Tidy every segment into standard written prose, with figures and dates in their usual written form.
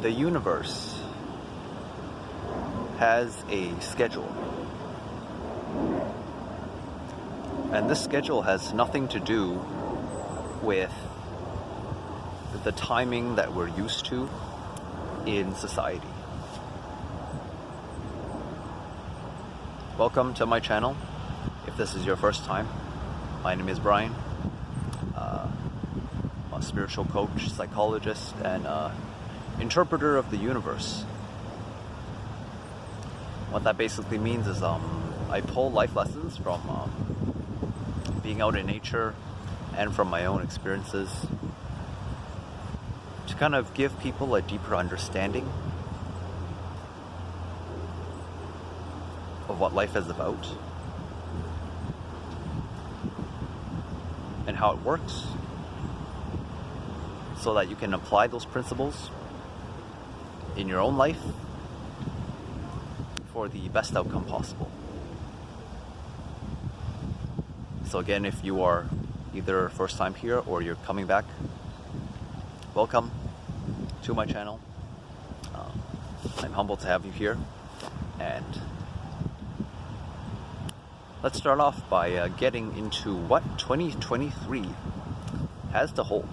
The universe has a schedule. And this schedule has nothing to do with the timing that we're used to in society. Welcome to my channel. If this is your first time, my name is Brian. I'm a spiritual coach, psychologist, and interpreter of the universe. What that basically means is I pull life lessons from being out in nature and from my own experiences to kind of give people a deeper understanding of what life is about and how it works, so that you can apply those principles in your own life for the best outcome possible. So again, if you are either first time here or you're coming back, welcome to my channel. I'm humbled to have you here, and let's start off by getting into what 2023 has to hold.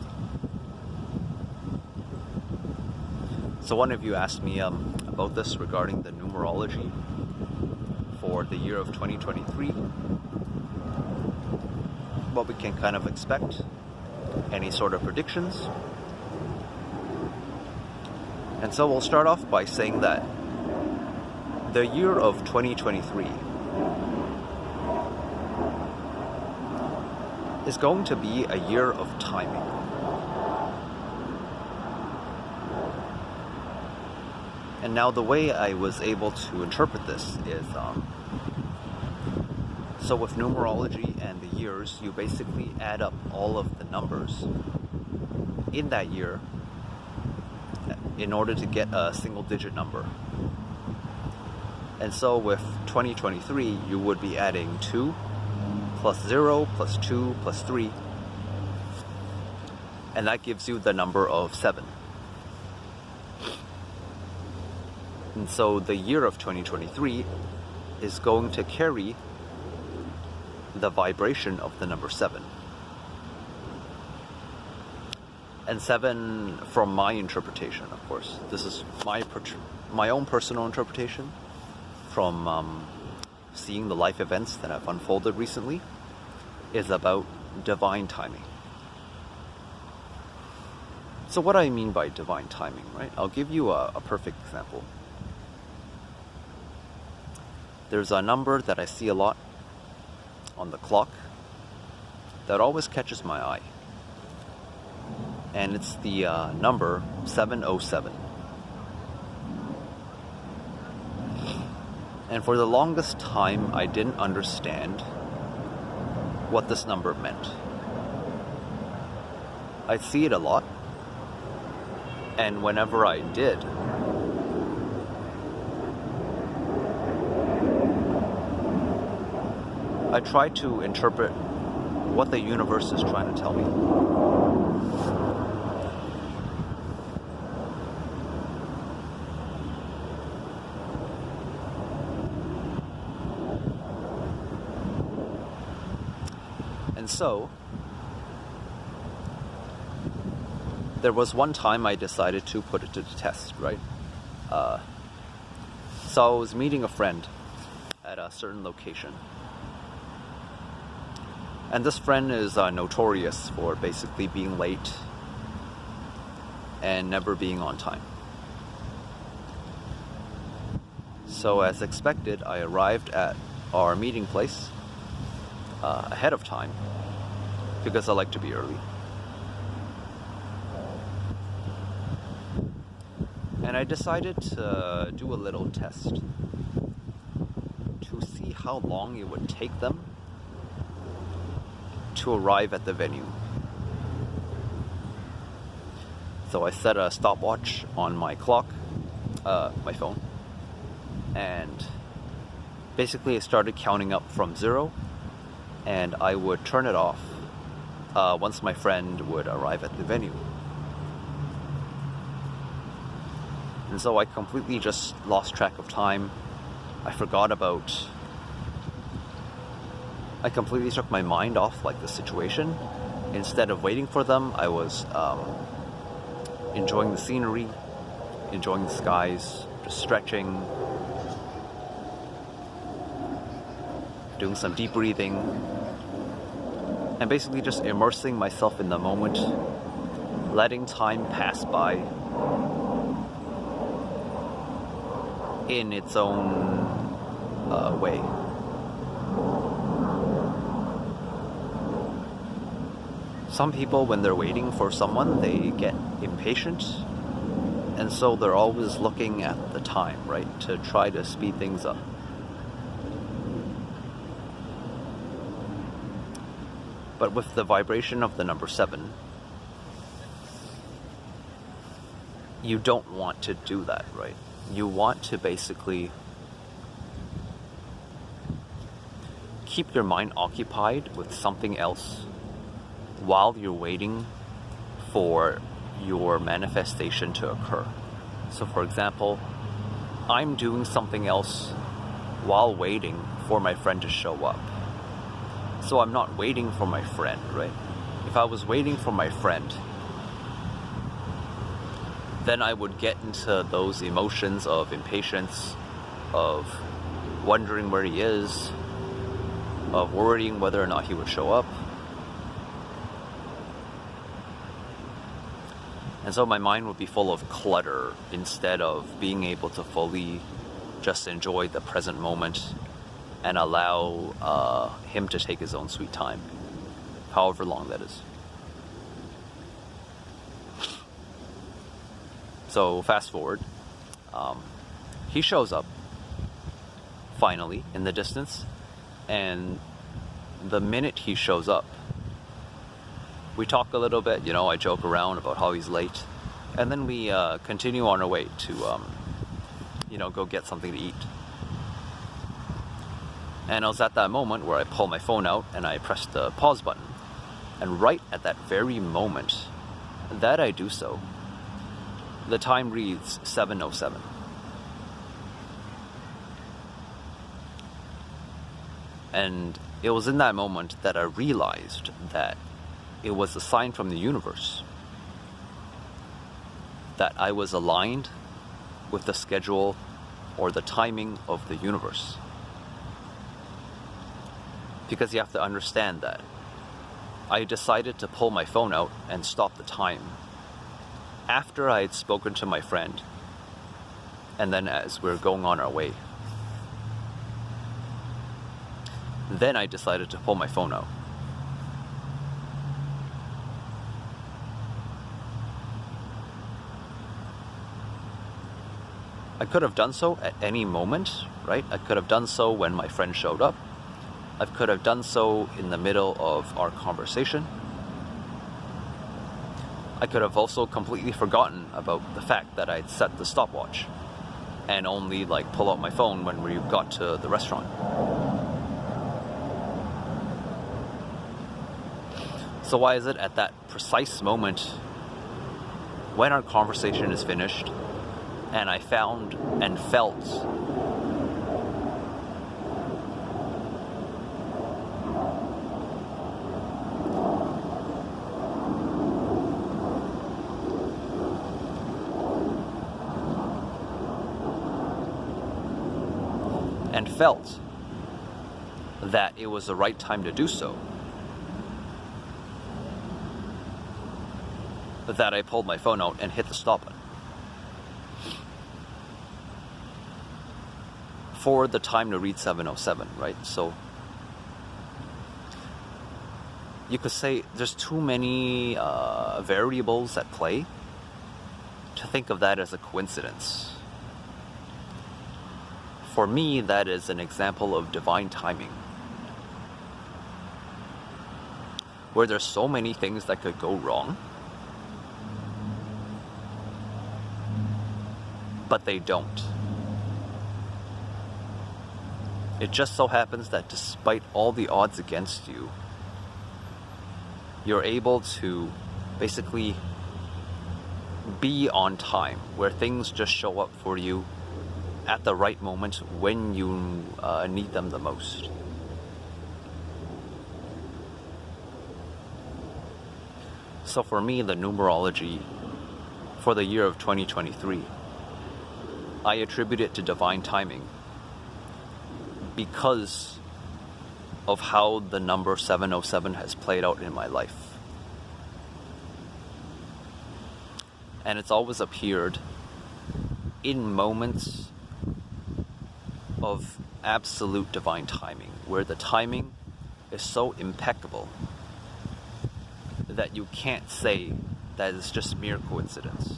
So one of you asked me about this regarding the numerology for the year of 2023, what we can kind of expect, any sort of predictions. And so we'll start off by saying that the year of 2023 is going to be a year of timing. And now the way I was able to interpret this is, so with numerology and the years, you basically add up all of the numbers in that year in order to get a single digit number. And so with 2023, you would be adding 2 plus 0 plus 2 plus 3, and that gives you the number of 7. And so the year of 2023 is going to carry the vibration of the number 7. And 7, from my interpretation, of course, this is my own personal interpretation from seeing the life events that have unfolded recently, is about divine timing. So what I mean by divine timing, right? I'll give you a perfect example. There's a number that I see a lot on the clock that always catches my eye. And it's the number 707. And for the longest time, I didn't understand what this number meant. I see it a lot, and whenever I did, I try to interpret what the universe is trying to tell me. And so, there was one time I decided to put it to the test, right? So I was meeting a friend at a certain location. And this friend is notorious for basically being late and never being on time. So as expected, I arrived at our meeting place ahead of time because I like to be early. And I decided to do a little test to see how long it would take them to arrive at the venue. So I set a stopwatch on my clock, my phone, and basically I started counting up from 0, and I would turn it off once my friend would arrive at the venue. And so I completely just lost track of time. I completely took my mind off like the situation. Instead of waiting for them, I was enjoying the scenery, enjoying the skies, just stretching, doing some deep breathing, and basically just immersing myself in the moment, letting time pass by in its own way. Some people, when they're waiting for someone, they get impatient, and so they're always looking at the time, right, to try to speed things up. But with the vibration of the number 7, you don't want to do that, right? You want to basically keep your mind occupied with something else while you're waiting for your manifestation to occur. So for example, I'm doing something else while waiting for my friend to show up. So I'm not waiting for my friend, right? If I was waiting for my friend, then I would get into those emotions of impatience, of wondering where he is, of worrying whether or not he would show up. And so my mind would be full of clutter instead of being able to fully just enjoy the present moment and allow him to take his own sweet time, however long that is. So fast forward, he shows up finally in the distance, and the minute he shows up, we talk a little bit, you know, I joke around about how he's late, and then we continue on our way to, go get something to eat. And I was at that moment where I pull my phone out and I press the pause button. And right at that very moment that I do so, the time reads 7:07. And it was in that moment that I realized that it was a sign from the universe that I was aligned with the schedule or the timing of the universe. Because you have to understand that I decided to pull my phone out and stop the time after I had spoken to my friend, and then as we were going on our way. Then I decided to pull my phone out. I could have done so at any moment, right? I could have done so when my friend showed up. I could have done so in the middle of our conversation. I could have also completely forgotten about the fact that I'd set the stopwatch and only pull out my phone when we got to the restaurant. So why is it at that precise moment when our conversation is finished and I found and felt that it was the right time to do so, that I pulled my phone out and hit the stop button for the time to read 7:07, right? So you could say there's too many variables at play to think of that as a coincidence. For me, that is an example of divine timing, where there's so many things that could go wrong, but they don't. It just so happens that despite all the odds against you, you're able to basically be on time, where things just show up for you at the right moment when you need them the most. So for me, the numerology for the year of 2023, I attribute it to divine timing because of how the number 707 has played out in my life. And it's always appeared in moments of absolute divine timing, where the timing is so impeccable that you can't say that it's just mere coincidence.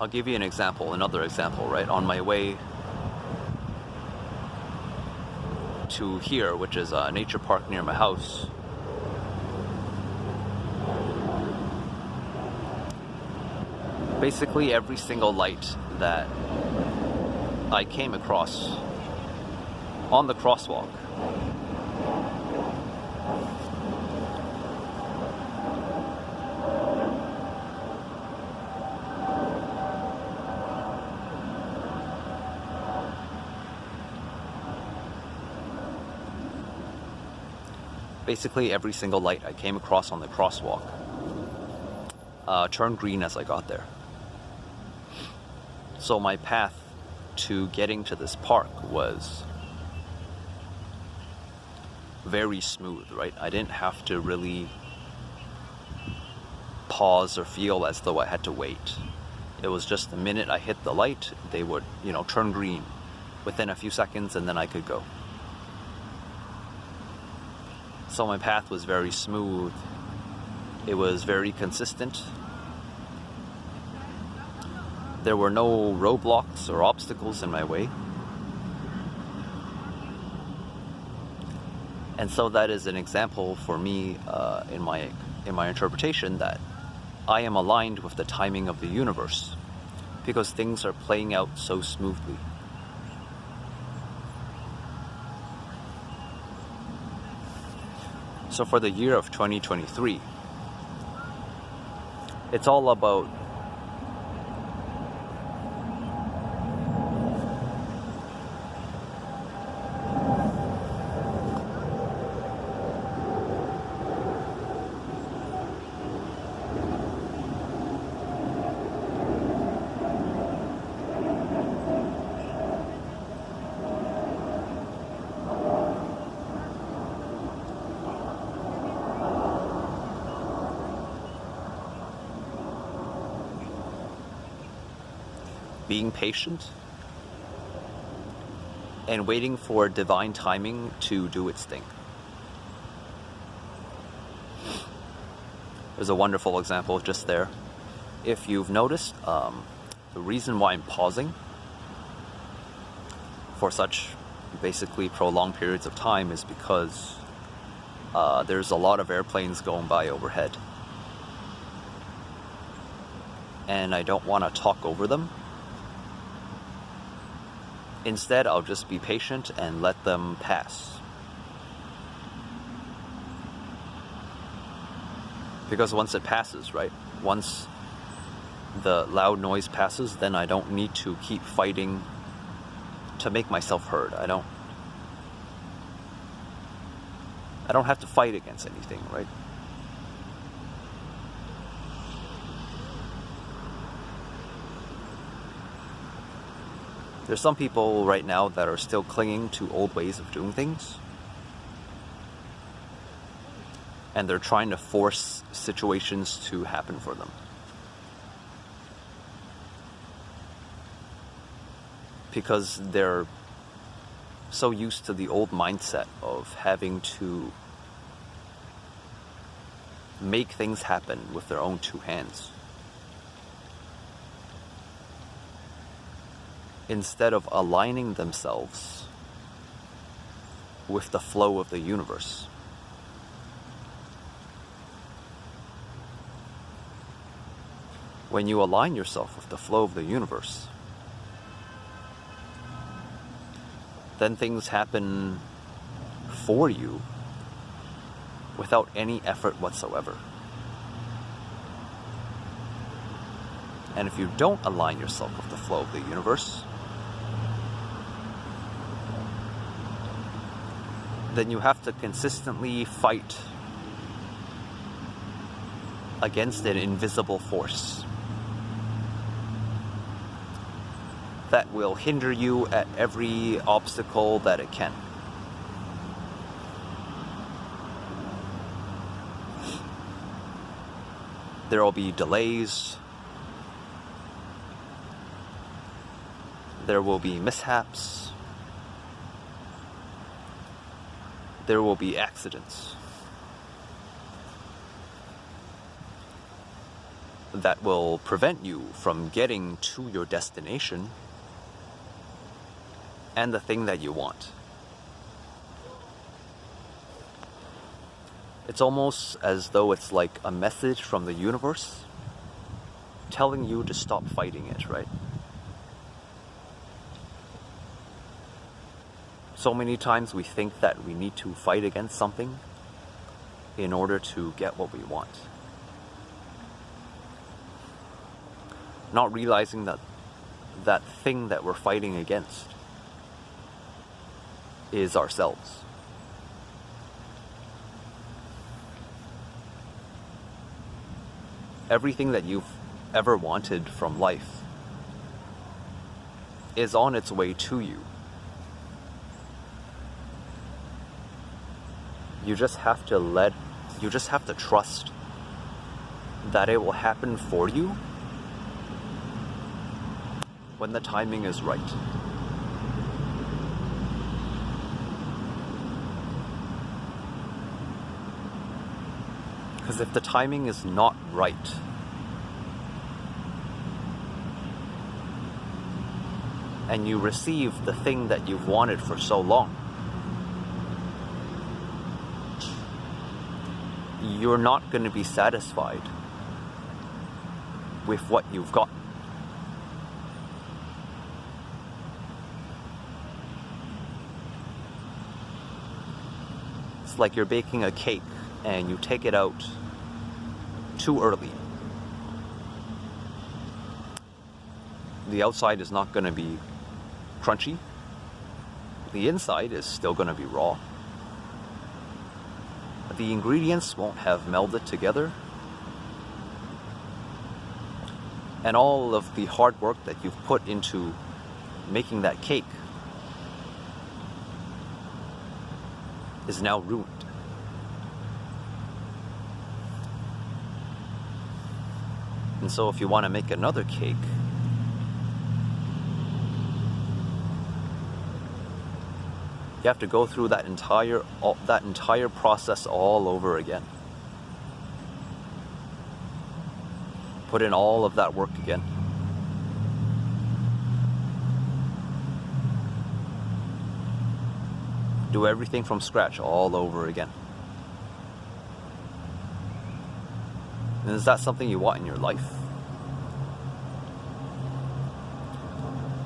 I'll give you an example, another example, right? On my way to here, which is a nature park near my house, basically every single light that I came across on the crosswalk turned green as I got there. So my path to getting to this park was very smooth, right? I didn't have to really pause or feel as though I had to wait. It was just the minute I hit the light, they would, turn green within a few seconds, and then I could go. So my path was very smooth. It was very consistent. There were no roadblocks or obstacles in my way. And so that is an example for me in my interpretation that I am aligned with the timing of the universe because things are playing out so smoothly. So for the year of 2023, it's all about being patient and waiting for divine timing to do its thing. There's a wonderful example just there. If you've noticed, the reason why I'm pausing for such basically prolonged periods of time is because there's a lot of airplanes going by overhead. And I don't want to talk over them. Instead, I'll just be patient and let them pass. Because once it passes, right? Once the loud noise passes, then I don't need to keep fighting to make myself heard. I don't have to fight against anything, right? There's some people right now that are still clinging to old ways of doing things. And they're trying to force situations to happen for them. Because they're so used to the old mindset of having to make things happen with their own two hands, instead of aligning themselves with the flow of the universe. When you align yourself with the flow of the universe, then things happen for you without any effort whatsoever. And if you don't align yourself with the flow of the universe, then you have to consistently fight against an invisible force that will hinder you at every obstacle that it can. There will be delays. There will be mishaps. There will be accidents that will prevent you from getting to your destination and the thing that you want. It's almost as though it's like a message from the universe telling you to stop fighting it, right? So many times we think that we need to fight against something in order to get what we want. Not realizing that that thing that we're fighting against is ourselves. Everything that you've ever wanted from life is on its way to you. You just have to trust that it will happen for you when the timing is right. Because if the timing is not right, and you receive the thing that you've wanted for so long, you're not going to be satisfied with what you've got. It's like you're baking a cake and you take it out too early. The outside is not going to be crunchy. The inside is still going to be raw. The ingredients won't have melded together. And all of the hard work that you've put into making that cake is now ruined. And so if you want to make another cake, you have to go through that entire process all over again. Put in all of that work again. Do everything from scratch all over again. And is that something you want in your life?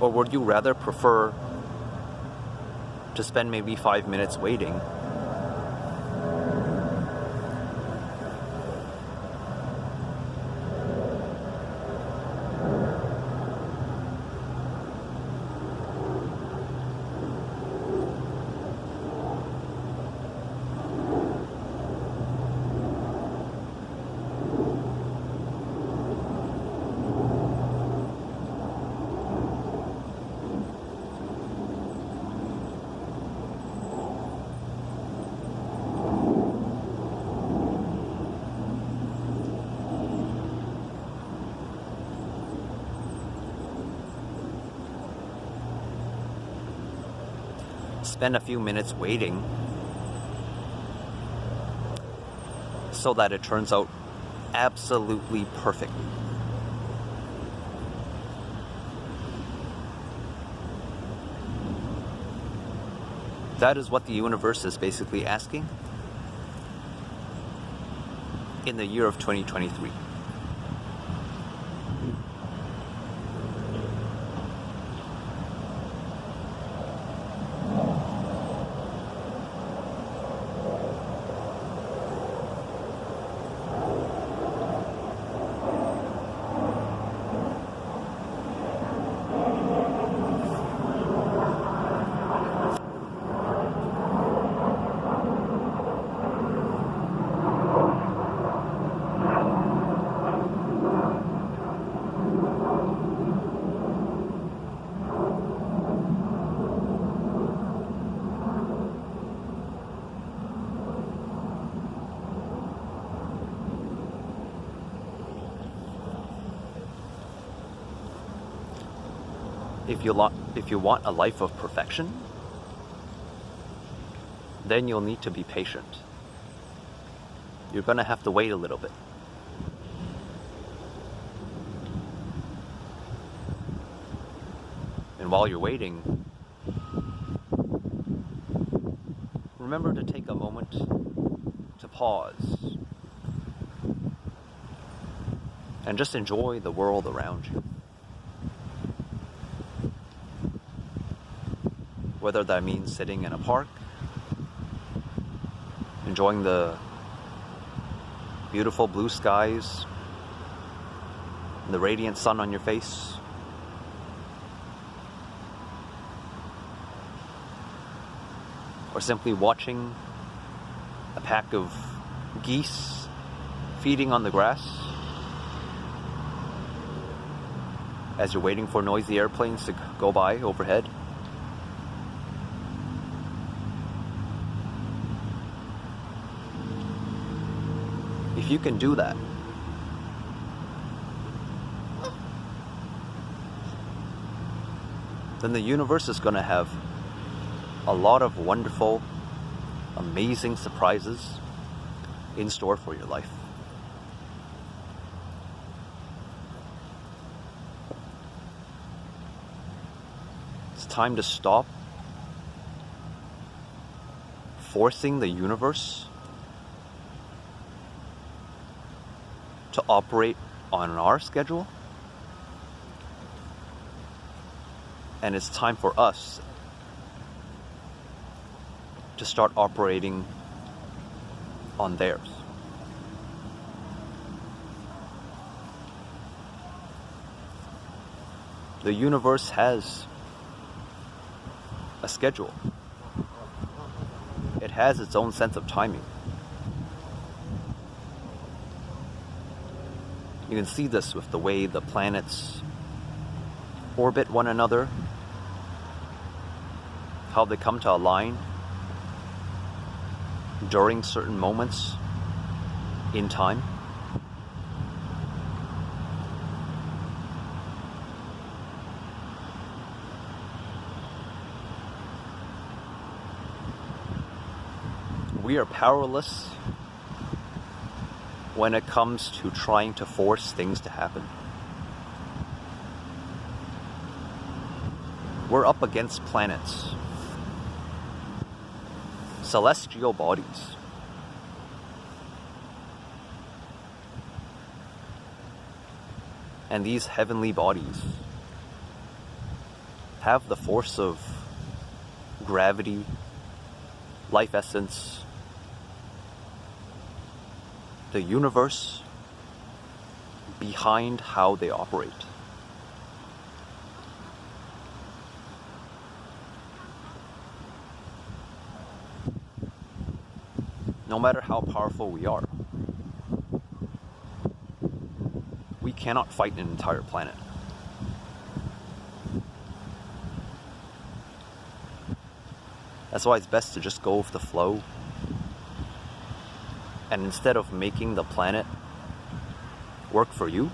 Or would you rather prefer to spend maybe 5 minutes waiting spend a few minutes waiting so that it turns out absolutely perfectly? That is what the universe is basically asking in the year of 2023. if you want a life of perfection, then you'll need to be patient. You're going to have to wait a little bit. And while you're waiting, remember to take a moment to pause and just enjoy the world around you. Whether that means sitting in a park, enjoying the beautiful blue skies, the radiant sun on your face, or simply watching a pack of geese feeding on the grass as you're waiting for noisy airplanes to go by overhead. If you can do that, then the universe is going to have a lot of wonderful, amazing surprises in store for your life. It's time to stop forcing the universe to operate on our schedule, and it's time for us to start operating on theirs. The universe has a schedule. It has its own sense of timing. You can see this with the way the planets orbit one another, how they come to align during certain moments in time. We are powerless when it comes to trying to force things to happen. We're up against planets, celestial bodies, and these heavenly bodies have the force of gravity, life essence, the universe behind how they operate. No matter how powerful we are, we cannot fight an entire planet. That's why it's best to just go with the flow. And instead of making the planet work for you,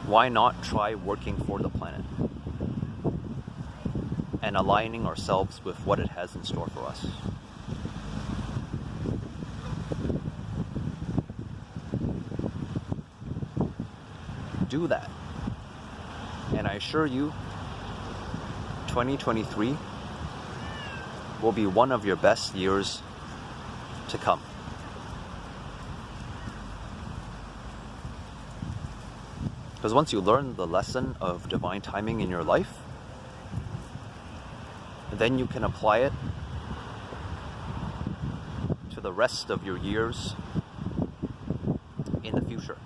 why not try working for the planet and aligning ourselves with what it has in store for us? Do that. And I assure you, 2023 will be one of your best years to come. Because once you learn the lesson of divine timing in your life, then you can apply it to the rest of your years in the future.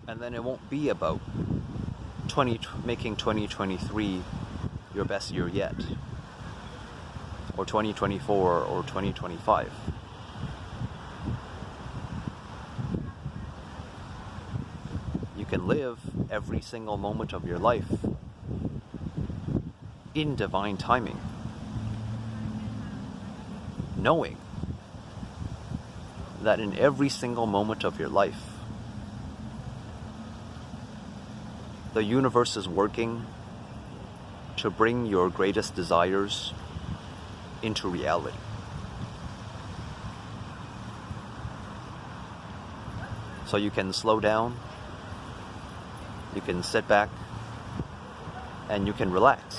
And then it won't be about making 2023 your best year yet, or 2024 or 2025. You can live every single moment of your life in divine timing, knowing that in every single moment of your life, the universe is working to bring your greatest desires into reality. So you can slow down, you can sit back, and you can relax.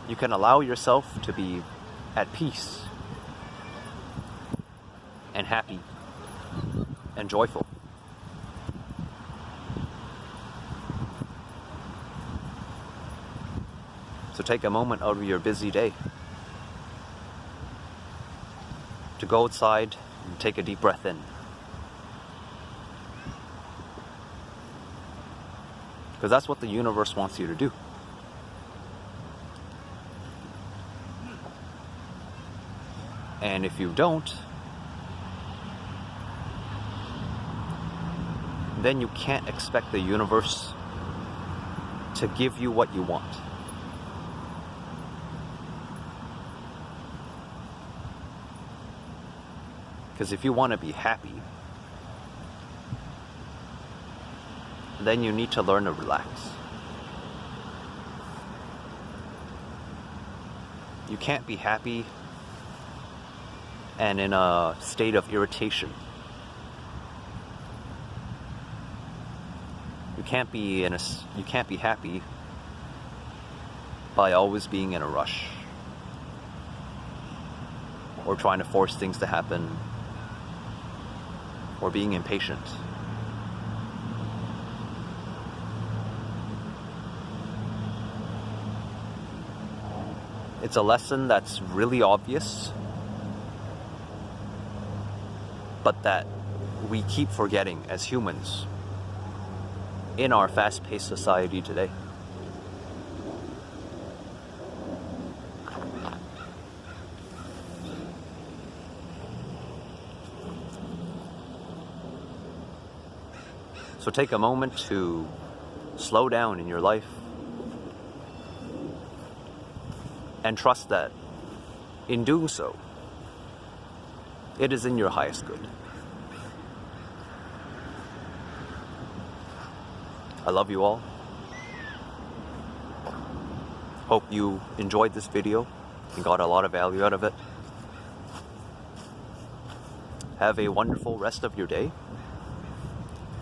You can allow yourself to be at peace and happy and joyful. So take a moment out of your busy day to go outside and take a deep breath in. Because that's what the universe wants you to do. And if you don't, then you can't expect the universe to give you what you want. Because if you want to be happy, then you need to learn to relax. You can't be happy and in a state of irritation. You can't be happy by always being in a rush or trying to force things to happen or being impatient. It's a lesson that's really obvious, but that we keep forgetting as humans in our fast-paced society today. So take a moment to slow down in your life and trust that in doing so, it is in your highest good. I love you all. Hope you enjoyed this video and got a lot of value out of it. Have a wonderful rest of your day,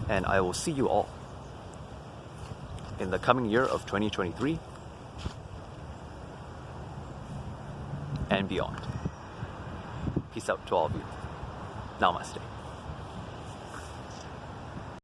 and I will see you all in the coming year of 2023 and beyond. Peace out to all of you. Namaste.